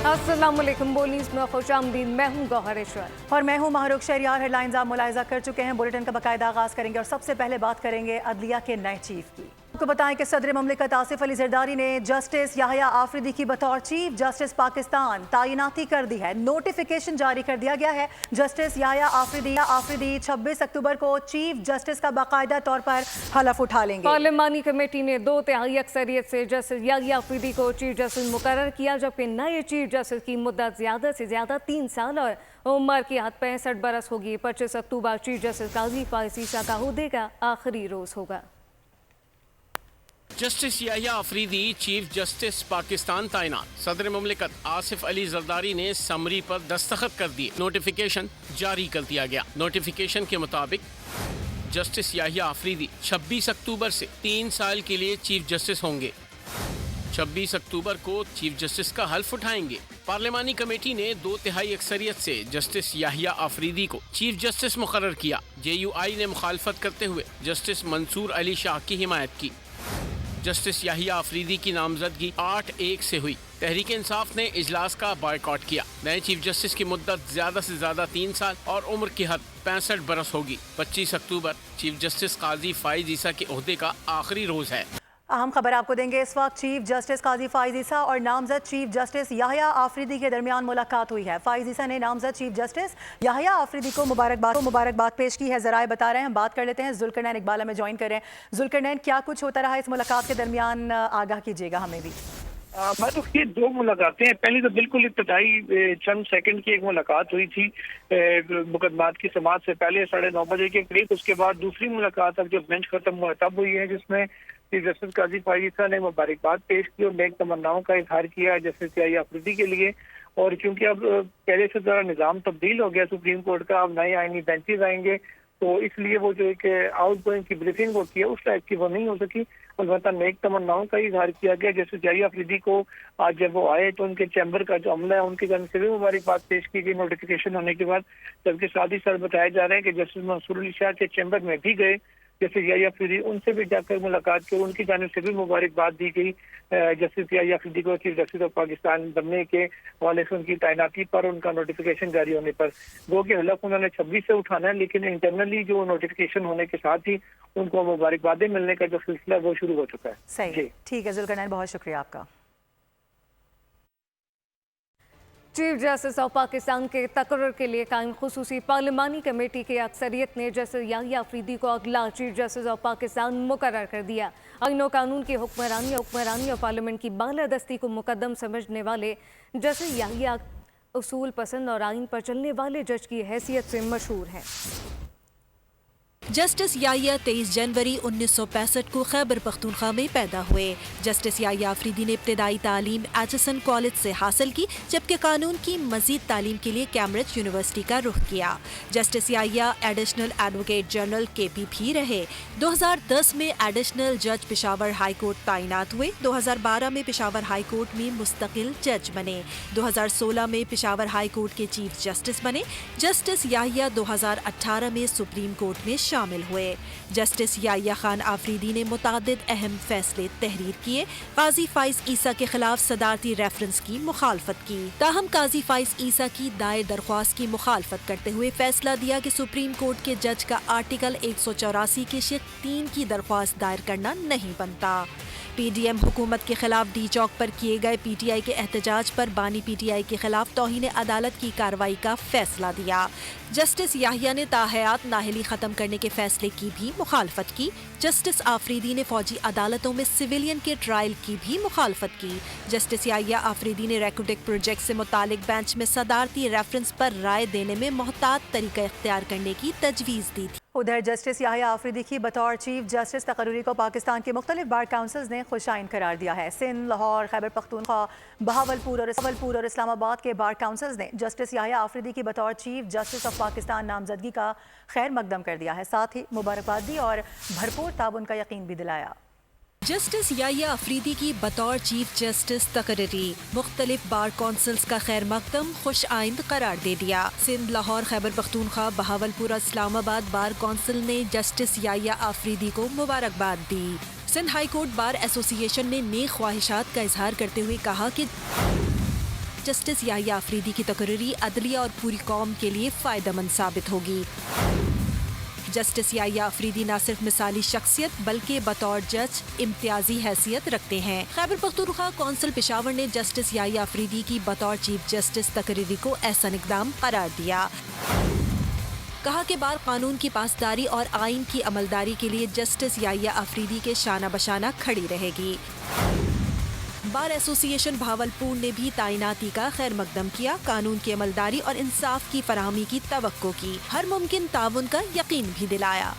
अस्सलाम वालेकुम, बोलीज में खुश आमदीद। मैं हूँ गौहर ईश्वर और मैं हूँ महरुख शहरियार। हेडलाइंस आप मुलाहिजा कर चुके हैं। बुलेटिन का बाकायदा आगाज करेंगे और सबसे पहले बात करेंगे अदलिया के नए चीफ की। आपको बताएं कि सदर ममलिकत आसिफ अली जरदारी ने जस्टिस याहिया आफरीदी की बतौर चीफ जस्टिस पाकिस्तान तैनाती कर दी है। नोटिफिकेशन जारी कर दिया गया है। जस्टिस याहिया आफरीदी 26 अक्टूबर को चीफ जस्टिस का बाकायदा तौर पर हलफ उठा लेंगे। पार्लिमानी कमेटी ने 2/3 अक्सरियत से जस्टिस याहिया आफरीदी को चीफ जस्टिस मुकर्रर किया, जबकि नए चीफ जस्टिस की मुद्दत ज़्यादा से ज़्यादा 3 साल और उम्र की हद 65 बरस होगी। 25 अक्टूबर चीफ जस्टिस काजी फाइज ईसा का ओहदे का आखिरी रोज होगा। Justice Yahya Afridi chief justice Pakistan तैनात। सदर ममलिकत आसिफ अली जरदारी ने समरी पर दस्तखत कर दिए। नोटिफिकेशन जारी कर दिया गया। नोटिफिकेशन के मुताबिक जस्टिस याहिया आफरीदी 26 अक्टूबर से 3 साल के लिए चीफ जस्टिस होंगे। 26 अक्टूबर को चीफ जस्टिस का हल्फ उठाएंगे। पार्लिमानी कमेटी ने 2/3 अक्सरियत से जस्टिस याहिया आफरीदी को चीफ जस्टिस मुकर्रर किया। JUI ने मुखालफत करते हुए जस्टिस मंसूर अली शाह की हिमायत की। जस्टिस याहिया आफरीदी की नामजदगी 8-1 से हुई। तहरीक इंसाफ ने इजलास का बायकॉट किया। नए चीफ जस्टिस की मुद्दत ज्यादा से ज्यादा 3 साल और उम्र की हद 65 बरस होगी। 25 अक्टूबर चीफ जस्टिस काजी फाइज ईसा के ओहदे का आखिरी रोज है। अहम खबर आपको देंगे। इस वक्त चीफ जस्टिस काजी फाइज ईसा और नामजद चीफ जस्टिस याहिया आफरीदी के दरमियान मुलाकात हुई है। फाइज ईसा ने नामजद चीफ जस्टिस याहिया आफरीदी को मुबारकबाद पेश की है। जराए बता रहे हैं। बात कर लेते हैं, जुल्करनैन इकबाल में ज्वाइन कर रहे हैं। जुल्करनैन, क्या कुछ होता रहा इस मुलाकात के दरमियान, आगाह कीजिएगा हमें भी। मतलब ये 2 मुलाकातें हैं। पहली तो बिल्कुल इब्तदाई चंद सेकंड की एक मुलाकात हुई थी मुकदमात की समाअत से पहले 9:30 बजे के करीब। उसके बाद दूसरी मुलाकात अब जब बेंच खत्म हुआ तब हुई है, जिसमें चीफ जस्टिस काजी फाइज ईसा ने मुबारकबाद पेश की और नेक तमन्नाओं का इजहार किया है जस्टिस याहिया आफरीदी के लिए। और क्योंकि अब पहले से ज़रा निज़ाम तब्दील हो गया सुप्रीम कोर्ट का, अब नए आईनी बेंचेस आएंगे, तो इसलिए वो जो एक आउट गोइंग की ब्रीफिंग वो की है उस टाइप की वो नहीं हो सकी। अलबत्ता नेक तमन्नाओं का इजहार किया गया। जैसे याहिया आफरीदी को आज जब वो आए तो उनके चैम्बर का जो अमला है उनकी जानिब से भी मुबारकबाद पेश की गई नोटिफिकेशन होने के बाद। जबकि साथ ही साथ बताया जा रहा है कि जस्टिस मंसूर अली शाह के चैम्बर में भी गए जैसे याहिया आफरीदी, उनसे भी जाकर मुलाकात की, उनकी जानिब से भी मुबारकबाद दी गई जस्टिस याहिया आफरीदी को चीफ जस्टिस ऑफ पाकिस्तान बनने के हवाले से उनकी तैनाती पर, उनका नोटिफिकेशन जारी होने पर। गो के हलफ उन्होंने 26 से उठाना है, लेकिन इंटरनली जो नोटिफिकेशन होने के साथ ही उनको मुबारकबादें मिलने का जो सिलसिला वो शुरू हो चुका है। सही, ठीक है जुल्करनैन, बहुत शुक्रिया आपका। चीफ जस्टिस ऑफ पाकिस्तान के तकर्रुर के लिए कायम खुसूसी पार्लिमानी कमेटी की अक्सरियत ने जस्टिस याहिया आफरीदी को अगला चीफ जस्टिस ऑफ पाकिस्तान मुकर्रर कर दिया। आईन और कानून की हुक्मरानी और पार्लियामेंट की बालादस्ती को मुकद्दम समझने वाले जस्टिस याहिया उसूल पसंद और आइन पर चलने वाले जज की हैसियत से मशहूर हैं। जस्टिस याहिया 23 जनवरी 1965 को खैबर पख्तूनख्वा में पैदा हुए। जस्टिस याहिया आफरीदी ने इब्तदाई तालीम एचसन कॉलेज से हासिल की, जबकि कानून की मजीद तालीम के लिए कैम्ब्रिज यूनिवर्सिटी का रुख किया। Justice Yahya additional advocate general KP भी रहे। 2010 में एडिशनल जज पेशावर हाई कोर्ट तैनात हुए। 2012 में पेशावर हाई कोर्ट में मुस्तकिल जज बने। 2016 में पेशावर हाई कोर्ट के चीफ जस्टिस बने। जस्टिस याहिया 2018 में सुप्रीम कोर्ट में शामिल हुए। जस्टिस याहिया खान आफरीदी ने मुतादिद अहम फैसले तहरीर किए। काजी फाइज ईसा के खिलाफ सदारती रेफरेंस की मुखालफत की। ताहम काजी फाइज ईसा की दायर दरख्वास्त की मुखालफत करते हुए फैसला दिया कि सुप्रीम कोर्ट के जज का आर्टिकल 184 के शिक 3 की दरख्वास्त दायर करना नहीं बनता। PDM हुकूमत के खिलाफ डी चौक पर किए गए PTI के एहतजाज पर बानी PTI के खिलाफ तौहीन अदालत की कार्रवाई का फैसला दिया। जस्टिस याहिया ने ताहयात नाहली खत्म करने के फैसले की भी मुखालफत की। जस्टिस आफरीदी ने फौजी अदालतों में सिविलियन के ट्रायल की भी मुखालफत की। जस्टिस याहिया आफरीदी ने रेकोडेक प्रोजेक्ट से मुतालिक बेंच में सदारती रेफरेंस पर राय देने में मोहतात तरीका इख्तियार करने की तजवीज़ दी थी। उधर जस्टिस याहिया आफरीदी की बतौर चीफ जस्टिस तकर्रुरी को पाकिस्तान के मुख्तलिफ बार काउंसिल्स ने खुशाइन करार दिया है। सिंध, लाहौर, खैबर पख्तूनख्वा, बहावलपुर और इस्लामाबाद के बार काउंसिल्स ने जस्टिस याहिया आफरीदी की बतौर चीफ जस्टिस ऑफ पाकिस्तान नामजदगी का खैर मकदम कर दिया है। साथ ही मुबारकबाद दी और भरपूर ताउन का यकीन भी दिलाया। जस्टिस याहिया आफरीदी की बतौर चीफ जस्टिस तकर्री मुख्तलिफ बार कौंसिल्स का खैर मकदम खुश आइंद करार दे दिया। सिंध, लाहौर, खैबर पख्तूनख्वा, बहावलपुर और इस्लामाबाद बार कौंसिल ने जस्टिस याहिया आफरीदी को मुबारकबाद दी। Sindh high court bar association ने नेक ख्वाहिशात का इजहार करते हुए कहा कि जस्टिस याहिया अफरीदी की तकरीरी अदलिया और पूरी कौम के लिए फायदेमंद साबित होगी। जस्टिस याहिया अफरीदी न सिर्फ मिसाली शख्सियत बल्कि बतौर जज इम्तियाजी हैसियत रखते हैं। खैबर पख्तूनख्वा कौंसिल पेशावर ने जस्टिस याहिया अफरीदी की बतौर चीफ जस्टिस तकरीरी को एहसन इक़दाम करार दिया। कहा कि बार कानून की पासदारी और आइन की अमलदारी के लिए जस्टिस याहिया अफरीदी के शाना बशाना खड़ी रहेगी। बार एसोसिएशन भावलपुर ने भी तैनाती का खैर मकदम किया, कानून की अमलदारी और इंसाफ की फराहमी की तवक्को की, हर मुमकिन ताउन का यकीन भी दिलाया।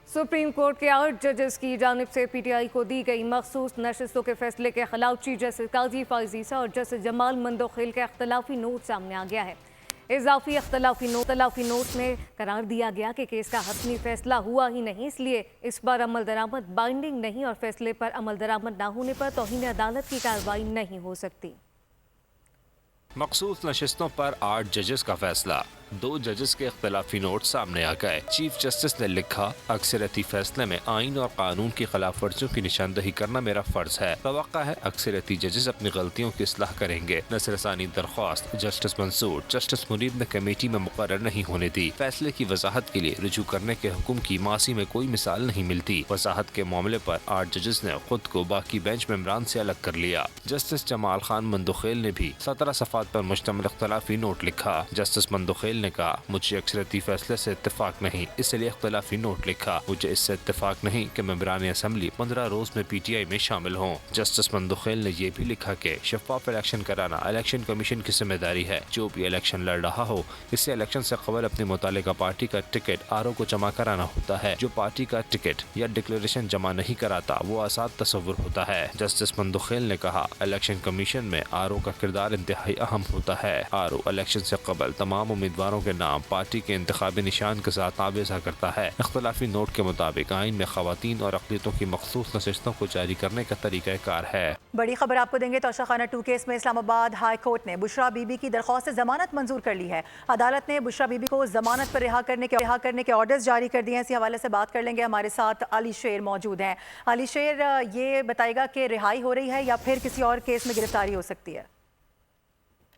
सुप्रीम कोर्ट के 8 जजेस की जानिब से पीटीआई को दी गई मखसूस नशिस्तों के फैसले के खिलाफ चीफ जस्टिस काजी फाइजीसा और जस्टिस जमाल मंदोखेल का इख्तलाफी नोट सामने आ गया है। इजाफी इख्तलाफी नोट में करार दिया गया कि केस का हतमी फैसला हुआ ही नहीं, इसलिए इस पर अमल दरामद बाइंडिंग नहीं और फैसले पर अमल दरामद न होने पर तौहीन अदालत की कार्रवाई नहीं हो सकती। मखसूस नशिस्तों पर 8 जजेस का फैसला, 2 जजेस के इख्तलाफी नोट सामने आ गए। चीफ जस्टिस ने लिखा, अक्सरियती फैसले में आइन और कानून की खिलाफ वर्जियों की निशानदही करना मेरा फर्ज है। तवक्का है अक्सरियती जजेस अपनी गलतियों की इस्लाह करेंगे। नसरसानी दरख्वास्त जस्टिस मंसूर, जस्टिस मुनीब ने कमेटी में मुकर्रर नहीं होने दी। फैसले की वजाहत के लिए रुजू करने के हुक्म की मासी में कोई मिसाल नहीं मिलती। वजाहत के मामले पर 8 जजेस ने खुद को बाकी बेंच मेंबरान से अलग कर लिया। जस्टिस जमाल खान मंदोखेल ने भी 17 सफ़ात पर मुश्तमिल इख्तलाफी नोट लिखा। जस्टिस मंदोखेल ने कहा, मुझे अक्सरियती फैसले से इत्तेफाक नहीं, इसलिए इख्तलाफी नोट लिखा। मुझे इससे इत्तेफाक नहीं कि मेंबरान असम्बली 15 रोज में पीटीआई में शामिल हों। जस्टिस मंदोखेल ने यह भी लिखा कि शफाफ इलेक्शन कराना इलेक्शन कमीशन की जिम्मेदारी है। जो भी इलेक्शन लड़ रहा हो, इससे इलेक्शन से कबल अपनी मुतालिका पार्टी का टिकट आरओ को जमा कराना होता है। जो पार्टी का टिकट या डिक्लेरेशन जमा नहीं कराता वो आसाद तस्वुर होता है। जस्टिस मंदोखेल ने कहा, इलेक्शन कमीशन में आरओ का किरदार इंतहाई अहम होता है। आरओ इलेक्शन से कबल तमाम उम्मीदवारों के नाम पार्टी के इंतखाबी निशान के साथ आवेजा करता है। इख्तलाफी नोट के मुताबिक आइन में खवातीन और अक़लियतों की मखसूस नशिस्तों को जारी करने का तरीका कार है। बड़ी खबर आपको देंगे। तोशाखाना 2 केस में इस्लामाबाद हाई कोर्ट ने बुशरा बीबी की दरख्वास्त जमानत मंजूर कर ली है। अदालत ने बुशरा बीबी को जमानत पर रिहा करने के ऑर्डर्स जारी कर दिए हैं। इसी हवाले से बात कर लेंगे, हमारे साथ अली शेर मौजूद हैं। अली शेर, ये बताएगा कि रिहाई हो रही है या फिर किसी और केस में गिरफ्तारी हो सकती है?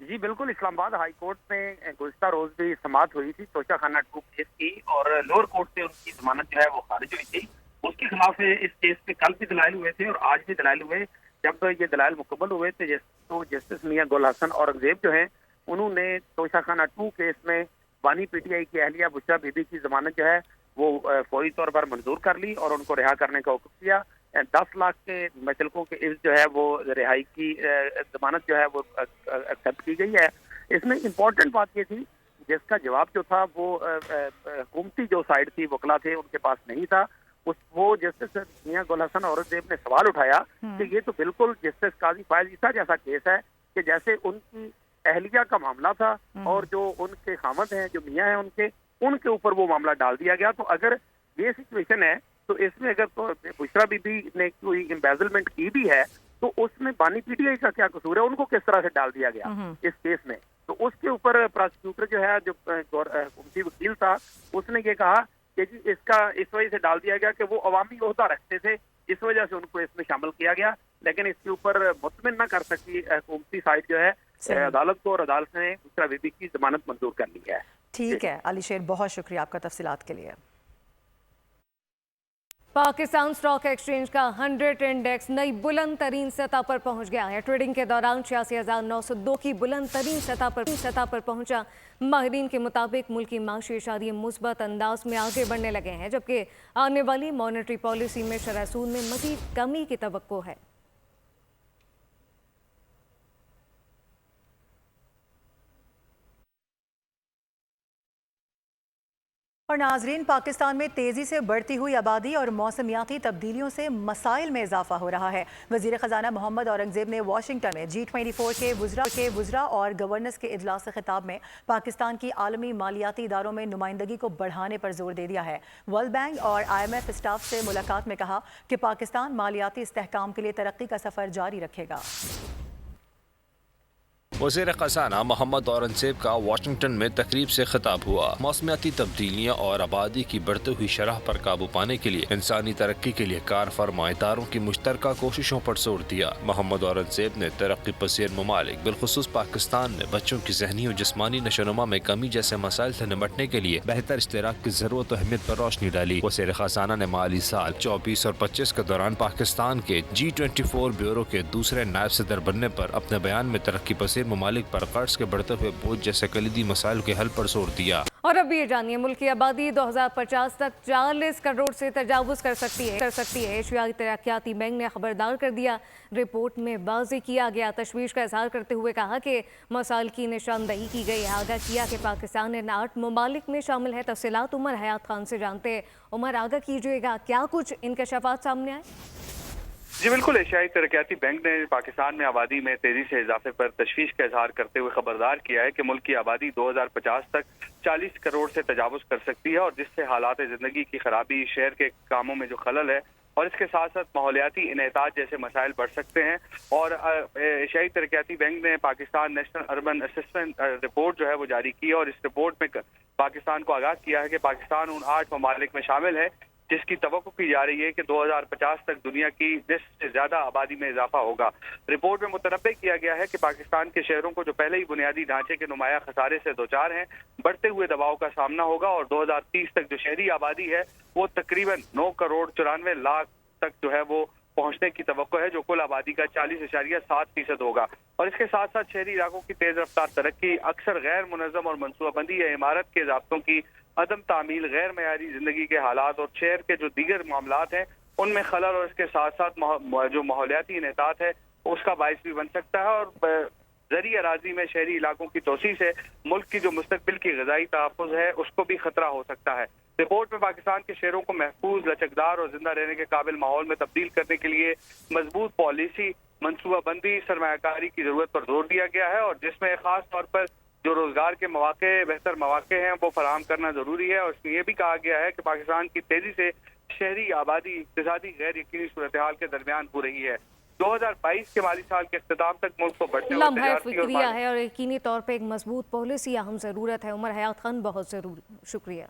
जी बिल्कुल, इस्लामाबाद हाई कोर्ट में गुज़िश्ता रोज भी समाअत हुई थी तोशाखाना 2 केस की, और लोअर कोर्ट से उनकी जमानत जो है वो खारिज हुई थी। उसके खिलाफ इस केस में कल भी दलाइल हुए थे और आज भी दलाइल हुए। जब ये दलाइल मुकम्मल हुए थे तो जस्टिस मियां गुल हसन औरंगजेब जो हैं उन्होंने तोशाखाना 2 केस में बानी पीटीआई की अहलिया बुशरा बीबी की जमानत जो है वो फौरी तौर पर मंजूर कर ली और उनको रिहा करने का हुक्म दिया। 10 लाख के मुतल्लिकों के इस जो है वो रिहाई की जमानत जो है वो एक्सेप्ट की गई है। इसमें इम्पोर्टेंट बात ये थी, जिसका जवाब जो था वो हुकूमती जो साइड थी, वकला थे, उनके पास नहीं था। वो जस्टिस मियां गुल हसन औरंगजेब ने सवाल उठाया कि ये तो बिल्कुल जस्टिस काजी फायज ईसा जैसा केस है कि जैसे उनकी अहलिया का मामला था और जो उनके खामद हैं, जो मियाँ हैं, उनके ऊपर वो मामला डाल दिया गया। तो अगर ये सिचुएशन है तो इसमें अगर तो बुशरा बीबी ने कोई एम्बेजलमेंट की भी है तो उसमें बानी पीटीआई का क्या कसूर है, उनको किस तरह से डाल दिया गया इस केस में। तो उसके ऊपर प्रोसिक्यूटर जो है, जो हुकूमती वकील था, उसने ये कहा कि जी इसका इस वजह से डाल दिया गया कि वो अवामी ओहदा रखते थे, इस वजह से उनको इसमें शामिल किया गया। लेकिन इसके ऊपर मुतमिन न कर सकी हुकूमती साइड जो है अदालत को, और अदालत ने बुशरा बीबी की जमानत मंजूर कर ली है। ठीक है अली शेर, बहुत शुक्रिया आपका तफसीलात के लिए। पाकिस्तान स्टॉक एक्सचेंज का 100 इंडेक्स नई बुलंद तरीन सतह पर पहुंच गया है। ट्रेडिंग के दौरान 86,902 की बुलंद तरीन सतह पर पहुंचा। माहिरीन के मुताबिक मुल्क की माशी इशारे मुस्बत अंदाज में आगे बढ़ने लगे हैं, जबकि आने वाली मॉनेटरी पॉलिसी में शरह सूद में मज़ीद कमी की तवक्को है। और नाजरीन, पाकिस्तान में तेजी से बढ़ती हुई आबादी और मौसमियाती तब्दीलियों से मसाइल में इजाफा हो रहा है। वजीर खजाना मोहम्मद औरंगजेब ने वाशिंगटन में G24 के वुज़रा और गवर्नर्स के इजलास से खिताब में पाकिस्तान की आलमी मालियाती इदारों में नुमाइंदगी को बढ़ाने पर जोर दे दिया है। वर्ल्ड बैंक और IMF स्टाफ से मुलाकात में कहा कि पाकिस्तान मालियाती इस्तेहकाम के लिए तरक्की का सफ़र जारी रखेगा। वज़ीर ख़ज़ाना मोहम्मद औरंगज़ेब का वाशिंगटन में तकरीब से खिताब हुआ। मौसमियाती तब्दीलियाँ और आबादी की बढ़ती हुई शरह पर काबू पाने के लिए इंसानी तरक्की के लिए कार फरमा इदारों की मुश्तरका कोशिशों पर जोर दिया। मोहम्मद औरंगज़ेब ने तरक्की पसीर ममालिक बिलखुसूस पाकिस्तान में बच्चों की ज़हनी और जिस्मानी नशोनुमा में कमी जैसे मसाइल से निपटने के लिए बेहतर इश्तराक की ज़रूरत और अहमियत पर रोशनी डाली। वज़ीर ख़ज़ाना ने माली साल 24 और 25 के दौरान पाकिस्तान के G24 ब्यूरो के दूसरे नायब सदर बनने पर अपने बयान में तरक्की पसीर ममालिक पर कर्ज के बढ़ते हुए बोझ जैसे कलीदी मसाइल के हल पर जोर दिया। और अब ये जानिए मुल्क की आबादी 2050 तक 40 करोड़ से तजावुज कर सकती है। एशियाई तरक्याती बैंक ने खबरदार कर दिया। रिपोर्ट में वाज़ेह किया गया, तशवीश का इजहार करते हुए कहा कि मसाइल की निशानदही की गई है। आगाह किया कि पाकिस्तान इन 8 ममालिक में शामिल है। तफसीलात उमर हयात खान से जानते हैं। उमर, आगाह कीजिएगा, क्या कुछ इंकशाफात सामने आए? जी बिल्कुल, एशियाई तरक्याती बैंक ने पाकिस्तान में आबादी में तेजी से इजाफे पर तशवीश का इजहार करते हुए खबरदार किया है कि मुल्क की आबादी 2050 तक 40 करोड़ से तजावुज कर सकती है और जिससे हालात जिंदगी की खराबी, शहर के कामों में जो खलल है और इसके साथ साथ माहौलियाती इन्हेताज जैसे मसाइल बढ़ सकते हैं। और एशियाई तरक्याती बैंक ने Pakistan national urban assessment report जो है वो जारी की और इस रिपोर्ट में पाकिस्तान को आगाह किया है कि पाकिस्तान उन 8 ममालिक में शामिल है जिसकी तवक्को की जा रही है कि 2050 तक दुनिया की 10 से ज्यादा आबादी में इजाफा होगा। रिपोर्ट में मुतनब्बे किया गया है कि पाकिस्तान के शहरों को जो पहले ही बुनियादी ढांचे के नुमाया खसारे से दोचार हैं, बढ़ते हुए दबाव का सामना होगा और 2030 तक जो शहरी आबादी है वो तकरीबन 9 करोड़ 94 लाख तक जो है वो पहुंचने की तवक्को है, जो कुल आबादी का 40.7% होगा। और इसके साथ साथ शहरी इलाकों की तेज रफ्तार तरक्की, अक्सर गैर मुनज़्ज़म और मनसूबाबंदी या इमारत के ज़ाब्तों की अदम तामील, गैर मयारी जिंदगी के हालात और शहर के जो दीगर मामलात हैं उनमें खलल और इसके साथ साथ जो माहौलियाती इन्हेतात है उसका बाइस भी बन सकता है। और ज़री अराजी में शहरी इलाकों की तोसी से मुल्क की जो मुस्तकबिल की ग़िज़ाई तहफ़्फ़ुज़ है उसको भी खतरा हो सकता है। रिपोर्ट में पाकिस्तान के शहरों को महफूज, लचकदार और जिंदा रहने के काबिल माहौल में तब्दील करने के लिए मजबूत पॉलिसी, मनसूबाबंदी, सरमायाकारी की जरूरत पर जोर दिया गया है और जिसमें खास तौर पर जो रोजगार के मौके, बेहतर मौके हैं वो फराहम करना जरूरी है। और इसमें यह भी कहा गया है कि पाकिस्तान की तेजी से शहरी आबादी इक्तिसादी गैर यकीनी सूरत हाल के दरमियान हो रही है। 2022 के माली साल के इख्तिताम तक मुल्क को बढ़ते हुए फिक्रिया है और यकीनी तौर पर एक मजबूत पॉलिसी अहम जरूरत है। उमर हयात खान, बहुत जरूर शुक्रिया।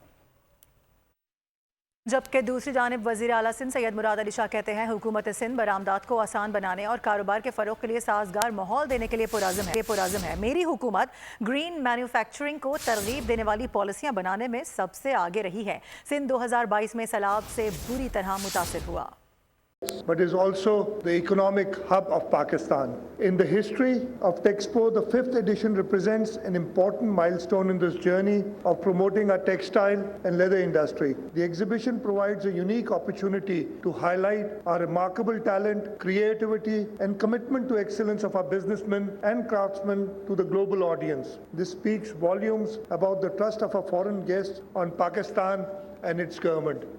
जबकि दूसरी जानिब वज़ीर आला सिंध सैयद मुराद अली शाह कहते हैं हुकूमत सिंध बरामदात को आसान बनाने और कारोबार के फ़रोग़ के लिए साजगार माहौल देने के लिए पुरज़्म है। मेरी हुकूमत ग्रीन मैन्युफैक्चरिंग को तरगीब देने वाली पॉलिसियाँ बनाने में सबसे आगे रही है। सिंध 2022 में सैलाब से बुरी तरह मुतासिर हुआ, but is also the economic hub of Pakistan. In the history of Texpo, the 5th edition represents an important milestone in this journey of promoting our textile and leather industry. The exhibition provides a unique opportunity to highlight our remarkable talent, creativity and commitment to excellence of our businessmen and craftsmen to the global audience. This speaks volumes about the trust of our foreign guests on Pakistan and its government.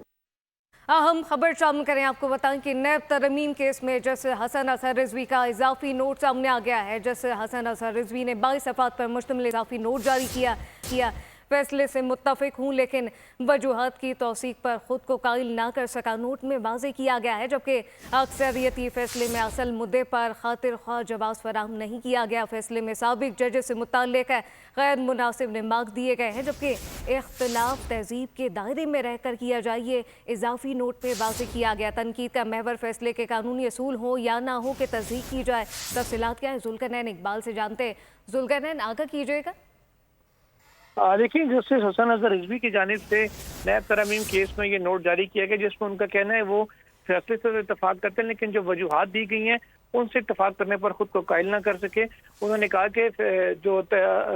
अहम खबर शामिल करें, आपको बताएं कि नैब तरमीम case में justice Hasan Azhar Rizvi का इजाफी नोट सामने आ गया है। जस्टिस हसन अजहर रिजवी ने 22 सफ़हात पर मुश्तमिल इजाफी नोट जारी किया। फैसले से मुत्तफिक हूँ लेकिन वजूहात की तौसीक पर खुद को कायल ना कर सका। नोट में वाज़ेह किया गया है जबकि अक्सरियती फैसले में असल मुद्दे पर खातिर ख्वाह जवाब फराहम नहीं किया गया। फैसले में साबिक जजेस से मुताल्लिक़ गैर मुनासिब नमाक दिए गए हैं जबकि इख्तलाफ तहजीब के दायरे में रहकर किया जाए, ये इजाफी नोट में वाज़ेह किया गया। तनकीद का महवर फैसले के कानूनी असूल हो या ना हो कि तस्दीक की जाए। तफसीलात क्या है जुल्करनैन इकबाल से जानते हैं। जुल्करनैन, आगाह कीजिएगा। देखिए, जस्टिस हसन अजहर रिजवी की जानिब से नैब तरमीम केस में ये नोट जारी किया गया जिसमें उनका कहना है वो फैसले से इत्तफाक करते हैं लेकिन जो वजूहात दी गई हैं उनसे इत्तफाक करने पर खुद को कायल ना कर सके। उन्होंने कहा कि जो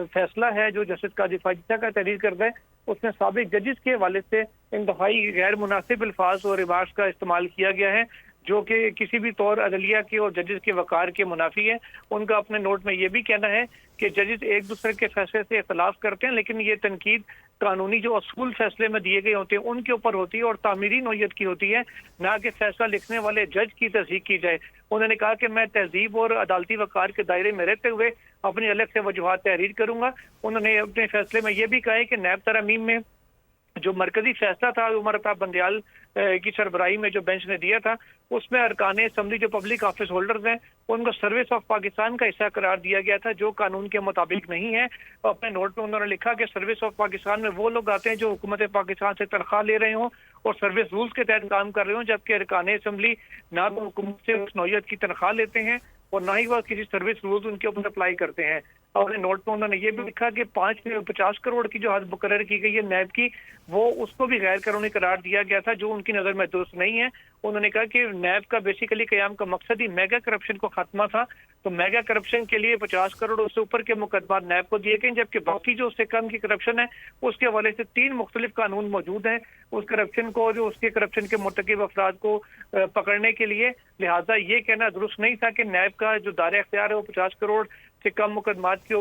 फैसला है जो जस्टिस काजी फाजिदा का तहरीर करता है उसमें साबिक जजेस के हवाले से इंतहाई गैर मुनासिब अल्फाज और रिमार्क्स का इस्तेमाल किया गया है जो कि किसी भी तौर अदलिया के और जजेस के वकार के मुनाफी है। उनका अपने नोट में ये भी कहना है कि जजेस एक दूसरे के फैसले से इख्तलाफ करते हैं लेकिन ये तनकीद कानूनी जो असूल फैसले में दिए गए होते हैं उनके ऊपर होती है और तामीरी नौयत की होती है, ना कि फैसला लिखने वाले जज की तस्दीक की जाए। उन्होंने कहा कि मैं तहजीब और अदालती वकार के दायरे में रहते हुए अपनी अलग से वजूहात तहरीर करूंगा। उन्होंने अपने फैसले में यह भी कहा है कि नैब तरमीम में जो मरकजी फैसला था उमर अता बंदयाल की सरबराही में जो बेंच ने दिया था, उसमें अरकान असम्बली जो पब्लिक ऑफिस होल्डर्स हैं उनको सर्विस ऑफ पाकिस्तान का हिस्सा करार दिया गया था, जो कानून के मुताबिक नहीं है। और अपने नोट में उन्होंने लिखा कि सर्विस ऑफ पाकिस्तान में वो लोग आते हैं जो हुकूमत पाकिस्तान से तनख्वाह ले रहे हों और सर्विस रूल्स के तहत काम कर रहे हों, जबकि अरकान असम्बली ना तो हुकूमत से उस नौयत की तनख्वाह लेते हैं और ना ही वह किसी सर्विस रूल्स उनके ऊपर अप्लाई करते हैं। और नोट में उन्होंने ये भी लिखा कि 50 करोड़ की जो हद मुकर्रर की गई है नैब की, वो उसको भी गैर कानूनी करार दिया गया था, जो उनकी नज़र में दुरुस्त नहीं है। उन्होंने कहा कि नैब का बेसिकली क़याम का मकसद ही मेगा करप्शन को खात्मा था, तो मेगा करप्शन के लिए 50 करोड़ उससे ऊपर के मुकदमा नैब को दिए गए, जबकि बाकी जो उससे कम की करप्शन है उसके हवाले से 3 मुख्तलिफ कानून मौजूद हैं उस करप्शन को, जो उसके करप्शन के मुर्तकिब अफराद को पकड़ने के लिए। लिहाजा ये कहना दुरुस्त नहीं था कि नैब का जो दायरा इख्तियार है वो 50 करोड़ से कम मुकदमात से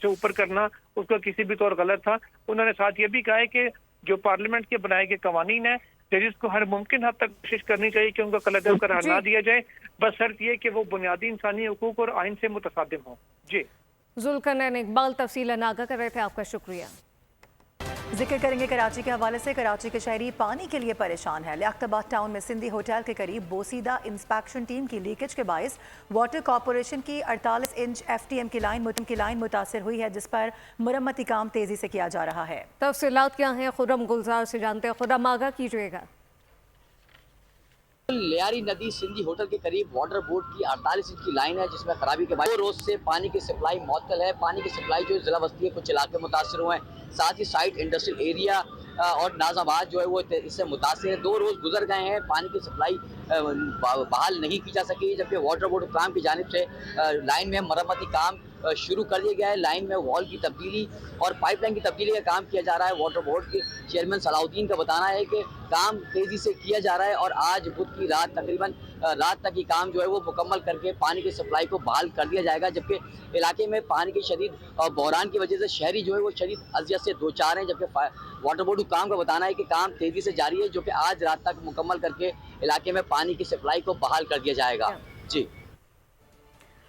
ऊपर करना उसका किसी भी तौर गलत था। उन्होंने साथ ये भी कहा है कि जो पार्लियामेंट के बनाए गए कवानीन है, जजेस को हर मुमकिन हद तक कोशिश करनी चाहिए कि उनको कलअदब करार ना दिया जाए, बस शर्त ये कि वो बुनियादी इंसानी हुकूक और आइन से मुतसादिम हो। जी जुल्करनैन इकबाल तफसीलन आगाह कर रहे थे, आपका शुक्रिया। जिक्र करेंगे कराची के हवाले से। कराची के शहरी पानी के लिए परेशान है। लियाकताबाद टाउन में सिंधी होटल के करीब बोसीदा इंस्पेक्शन टीम की लीकेज के बायस वाटर कॉरपोरेशन की 48 इंच FTM की लाइन मुतासर हुई है, जिस पर मुरम्मती काम तेजी से किया जा रहा है। तफसीलात क्या हैं खुर्रम गुलजार से जानते हैं। खुर्रम, आगाह कीजिएगा। लियारी नदी सिंधी होटल के करीब वाटर बोर्ड की 48 इंच की लाइन है, जिसमें खराबी के बाद 2 रोज से पानी की सप्लाई मअतल है। पानी की सप्लाई जो जिला बस्ती है कुछ इलाके मुतासर हुए हैं, साथ ही साइड इंडस्ट्रियल एरिया और नाजाबाद जो है वो इससे मुतासर है। 2 रोज गुजर गए हैं, पानी की सप्लाई बहाल नहीं की जा सकी, जबकि वाटर बोर्ड काम की जानिब से लाइन में मरम्मती काम शुरू कर दिया गया है। लाइन में वॉल की तब्दीली और पाइपलाइन की तब्दीली का काम किया जा रहा है। वाटर बोर्ड के चेयरमैन सलाउद्दीन का बताना है कि काम तेज़ी से किया जा रहा है और आज बुध की रात तकरीबन रात तक ये काम जो है वो मुकम्मल करके पानी की सप्लाई को बहाल कर दिया जाएगा। जबकि इलाके में पानी की शदीद बहरान की वजह से शहरी जो है वो शदीद अजियत से दो चार हैं, जबकि वाटर बोर्ड काम का बताना है कि काम तेज़ी से जारी है, जो कि आज रात तक मुकम्मल करके इलाके में पानी की सप्लाई को बहाल कर दिया जाएगा। जी,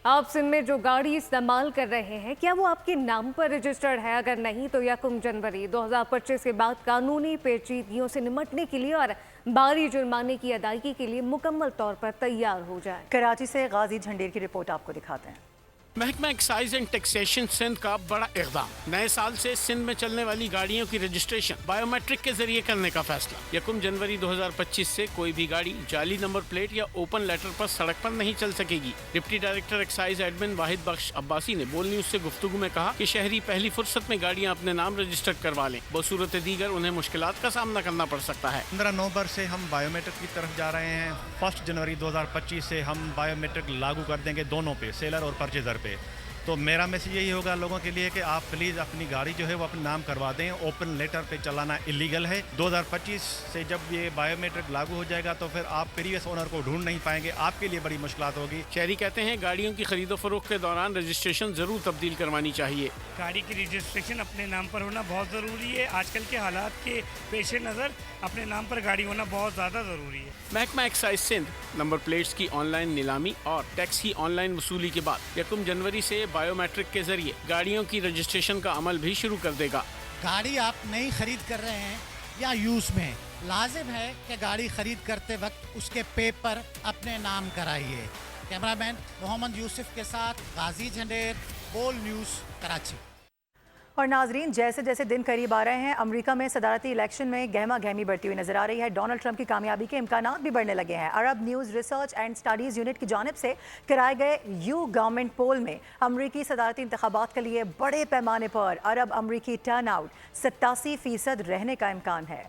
आप सिंध में जो गाड़ी इस्तेमाल कर रहे हैं, क्या वो आपके नाम पर रजिस्टर्ड है? अगर नहीं तो 1 जनवरी 2025 के बाद कानूनी पेचीदगियों से निपटने के लिए और भारी जुर्माने की अदायगी के लिए मुकम्मल तौर पर तैयार हो जाए। कराची से गाजी झंडेर की रिपोर्ट आपको दिखाते हैं। महकमा एक्साइज एंड टैक्सेशन सिंध का बड़ा इक़दाम। नए साल से सिंध में चलने वाली गाड़ियों की रजिस्ट्रेशन बायोमेट्रिक के जरिए करने का फैसला। 1 जनवरी 2025 से कोई भी गाड़ी जाली नंबर प्लेट या ओपन लेटर पर सड़क पर नहीं चल सकेगी। डिप्टी डायरेक्टर एक्साइज एडमिन वाहिद बख्श अब्बासी ने बोल न्यूज से गुफ्तगू में कहा कि शहरी पहली फुर्सत में गाड़ियां अपने नाम रजिस्टर करवा लें, बसूरत दीगर उन्हें मुश्किलात का सामना करना पड़ सकता है। 15 नवंबर से हम बायोमेट्रिक की तरफ जा रहे हैं। 1 जनवरी 2025 से हम बायोमेट्रिक लागू कर देंगे दोनों पे, सेलर और परचेजर पे। तो मेरा मैसेज यही होगा लोगों के लिए कि आप प्लीज़ अपनी गाड़ी जो है वो अपने नाम करवा दें। ओपन लेटर पे चलाना इलीगल है। 2025 से जब ये बायोमेट्रिक लागू हो जाएगा तो फिर आप प्रीवियस ओनर को ढूंढ नहीं पाएंगे, आपके लिए बड़ी मुश्किलात होगी। शहरी कहते हैं गाड़ियों की खरीदो फरोख्त के दौरान रजिस्ट्रेशन जरूर तब्दील करवानी चाहिए। गाड़ी की रजिस्ट्रेशन अपने नाम पर होना बहुत ज़रूरी है। आजकल के हालात के पेश नज़र अपने नाम पर गाड़ी होना बहुत ज़्यादा ज़रूरी है। महकमा एक्साइज सिंध नंबर प्लेट्स की ऑनलाइन नीलामी और टैक्स की ऑनलाइन वसूली के बाद 1 जनवरी से बायोमेट्रिक के जरिए गाड़ियों की रजिस्ट्रेशन का अमल भी शुरू कर देगा। गाड़ी आप नई खरीद कर रहे हैं या यूज़ में, लाजिम है कि गाड़ी खरीद करते वक्त उसके पेपर अपने नाम कराइए। कैमरामैन मोहम्मद यूसुफ के साथ गाजी झंडेर, बोल न्यूज़, कराची। और नाजरीन, जैसे जैसे दिन करीब आ रहे हैं, अमेरिका में सदारती इलेक्शन में गहमा गहमी बढ़ती हुई नजर आ रही है। डोनाल्ड ट्रंप की कामयाबी के इम्कानात भी बढ़ने लगे हैं। Arab News research and studies unit की जानिब से कराए गए यू गवर्नमेंट पोल में अमरीकी सदारती इंतखाबात के लिए बड़े पैमाने पर अरब अमरीकी टर्न आउट 87% रहने का इम्कान है।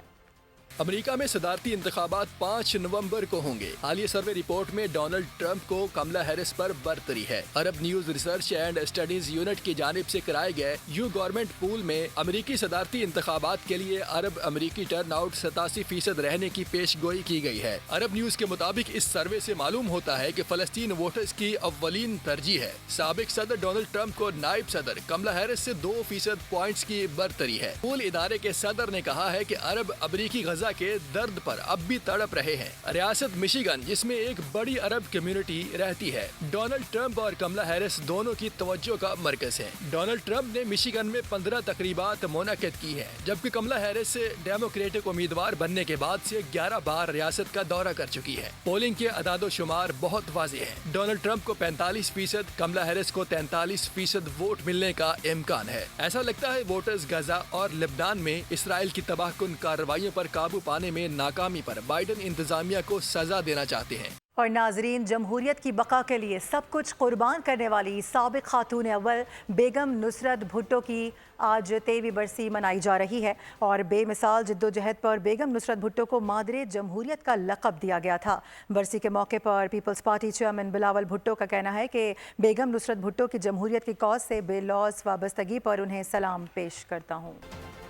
अमेरिका में सदारती इंतखाबात 5 नवंबर को होंगे। हालिया सर्वे रिपोर्ट में डोनाल्ड ट्रंप को कमला हैरिस पर बरतरी है। Arab News research and studies unit की जानिब से कराए गए यू गवर्नमेंट पूल में अमेरिकी सदारती इंतखाबात के लिए अरब अमेरिकी टर्न आउट 87% रहने की पेश गोई की गई है। अरब न्यूज के मुताबिक इस सर्वे से मालूम होता है कि फलस्तीन वोटर्स की अव्वलीन तरजीह है। साबिक सदर डोनाल्ड ट्रंप को नायब सदर कमला हैरिस से 2% पॉइंट्स की बरतरी है। पूल इदारे के सदर ने कहा है कि अरब अमरीकी गजा गाजा के दर्द पर अब भी तड़प रहे हैं। रियासत मिशिगन, जिसमें एक बड़ी अरब कम्युनिटी रहती है, डोनाल्ड ट्रंप और कमला हैरिस दोनों की तवज्जो का मरकज है। डोनाल्ड ट्रंप ने मिशिगन में 15 तकरीबात मुनक्किद की है, जबकि कमला हैरिस से डेमोक्रेटिक उम्मीदवार बनने के बाद से 11 बार रियासत का दौरा कर चुकी है। पोलिंग के अदादोशुमार बहुत वाज़ेह है। डोनाल्ड ट्रंप को 45%, कमला हैरिस को 43% वोट मिलने का इम्कान है। ऐसा लगता है वोटर्स गाजा और लेबनान में इसराइल की तबाहकुन कार्रवाइयों पर काबू पाने में नाकामी पर बाइडन इंतजामिया को सजा देना चाहते हैं। और नाजरीन, जमहूरियत की बका के लिए सब कुछ कुर्बान करने वाली साबिक खातून अव्वल बेगम नुसरत भुट्टो की आज 13वीं बरसी मनाई जा रही है और बेमिसाल जिद्दोजहद पर बेगम नुसरत भुट्टो को मादरे जमहूरियत का लक़ब दिया गया था। बरसी के मौके पर पीपल्स पार्टी चेयरमैन बिलावल भुट्टो का कहना है कि बेगम नुसरत भुट्टो की जमहूरियत की कौज से बेलौस वाबस्तगी पर उन्हें सलाम पेश करता हूँ।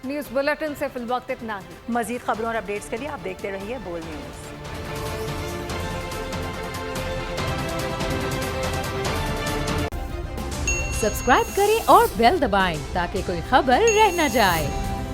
न्यूज़ बुलेटिन से फिलवक्त इतना ही। मज़ीद खबरों और अपडेट्स के लिए आप देखते रहिए बोल न्यूज़। सब्सक्राइब करें और बेल दबाएं ताकि कोई खबर रह न जाए।